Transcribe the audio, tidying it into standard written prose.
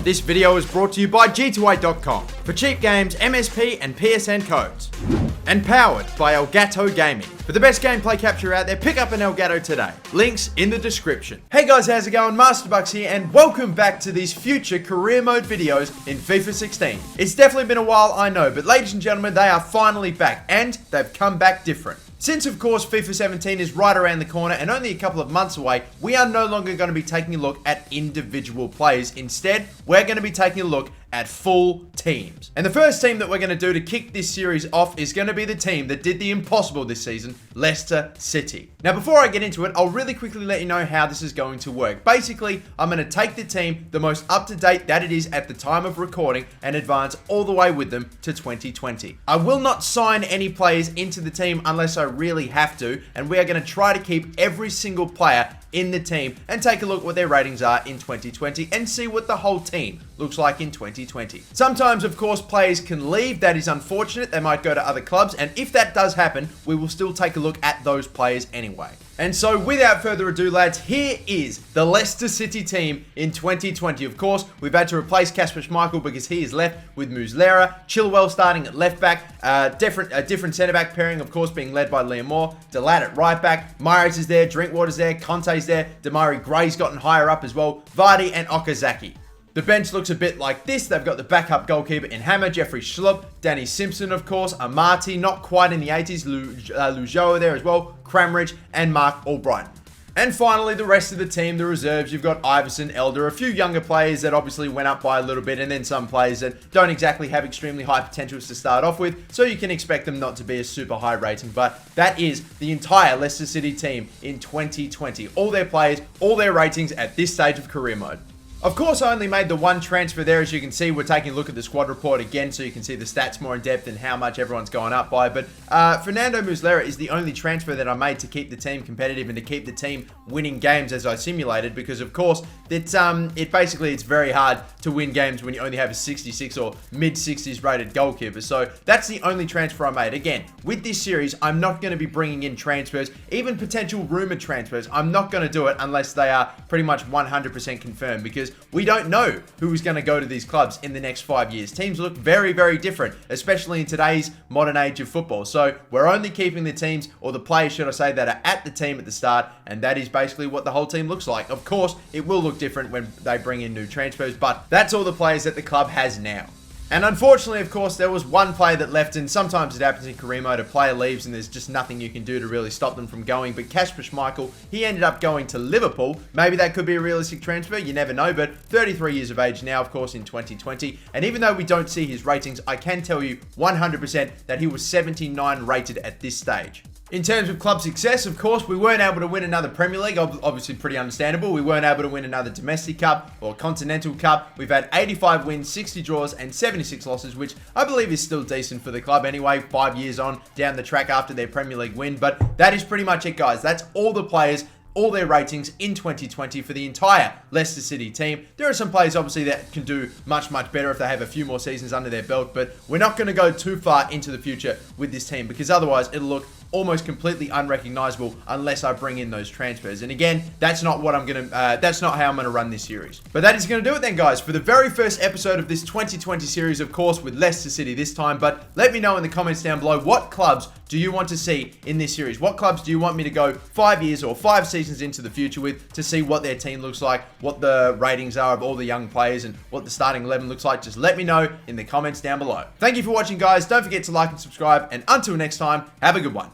This video is brought to you by G2A.com for cheap games, MSP and PSN codes. And powered by Elgato Gaming. For the best gameplay capture out there, pick up an Elgato today. Links in the description. Hey guys, how's it going? Masterbucks here, and welcome back to these future career mode videos in FIFA 16. It's definitely been a while, I know, but ladies and gentlemen, they are finally back, and they've come back different. Since, of course, FIFA 17 is right around the corner and only a couple of months away, we are no longer going to be taking a look at individual players. Instead, we're going to be taking a look at full teams. And the first team that we're going to do to kick this series off is going to be the team that did the impossible this season, Leicester City. Now, before I get into it, I'll really quickly let you know how this is going to work. Basically, I'm going to take the team, the most up-to-date that it is at the time of recording, and advance all the way with them to 2020. I will not sign any players into the team unless I really have to, and we are going to try to keep every single player in the team and take a look what their ratings are in 2020 and see what the whole team looks like in 2020. Sometimes, of course, players can leave. That is unfortunate. They might go to other clubs, and if that does happen, we will still take a look at those players anyway. And so, without further ado, lads, here is the Leicester City team in 2020. Of course, we've had to replace Kasper Schmeichel because he is left with Muslera. Chilwell starting at left back. A different centre-back pairing, of course, being led by Liam Moore. Delat at right back. Mahrez is there. Drinkwater's there. Conte's there. Demarai Gray's gotten higher up as well. Vardy and Okazaki. The bench looks a bit like this. They've got the backup goalkeeper in Hammer, Jeffrey Schlupp, Danny Simpson, of course, Amati, not quite in the 80s, Lujoa there as well, Cramridge, and Mark Albright. And finally, the rest of the team, the reserves, you've got Iverson, Elder, a few younger players that obviously went up by a little bit, and then some players that don't exactly have extremely high potentials to start off with, so you can expect them not to be a super high rating, but that is the entire Leicester City team in 2020. All their players, all their ratings at this stage of career mode. Of course, I only made the one transfer there. As you can see, we're taking a look at the squad report again, so you can see the stats more in depth and how much everyone's gone up by. But Fernando Muslera is the only transfer that I made to keep the team competitive and to keep the team winning games as I simulated, because of course, it's very hard to win games when you only have a 66 or mid-60s rated goalkeeper. So that's the only transfer I made. Again, with this series, I'm not going to be bringing in transfers, even potential rumored transfers. I'm not going to do it unless they are pretty much 100% confirmed, because we don't know who is going to go to these clubs in the next 5 years. Teams look very, very different, especially in today's modern age of football. So we're only keeping the teams, or the players, should I say, that are at the team at the start, and that is basically what the whole team looks like. Of course, it will look different when they bring in new transfers, but that's all the players that the club has now. And unfortunately, of course, there was one player that left, and sometimes it happens in career mode. A player leaves and there's just nothing you can do to really stop them from going. But Kasper Schmeichel, he ended up going to Liverpool. Maybe that could be a realistic transfer, you never know, but 33 years of age now, of course, in 2020. And even though we don't see his ratings, I can tell you 100% that he was 79 rated at this stage. In terms of club success, of course, we weren't able to win another Premier League, obviously pretty understandable. We weren't able to win another Domestic Cup or Continental Cup. We've had 85 wins, 60 draws, and 76 losses, which I believe is still decent for the club anyway, 5 years on down the track after their Premier League win. But that is pretty much it, guys. That's all the players, all their ratings in 2020 for the entire Leicester City team. There are some players, obviously, that can do much, much better if they have a few more seasons under their belt, but we're not going to go too far into the future with this team, because otherwise it'll look almost completely unrecognizable unless I bring in those transfers. And again, that's not what that's not how I'm gonna run this series. But that is gonna do it then, guys, for the very first episode of this 2020 series, of course, with Leicester City this time. But let me know in the comments down below, what clubs do you want to see in this series? What clubs do you want me to go 5 years or 5 seasons into the future with, to see what their team looks like, what the ratings are of all the young players, and what the starting 11 looks like? Just let me know in the comments down below. Thank you for watching, guys. Don't forget to like and subscribe, and until next time, have a good one.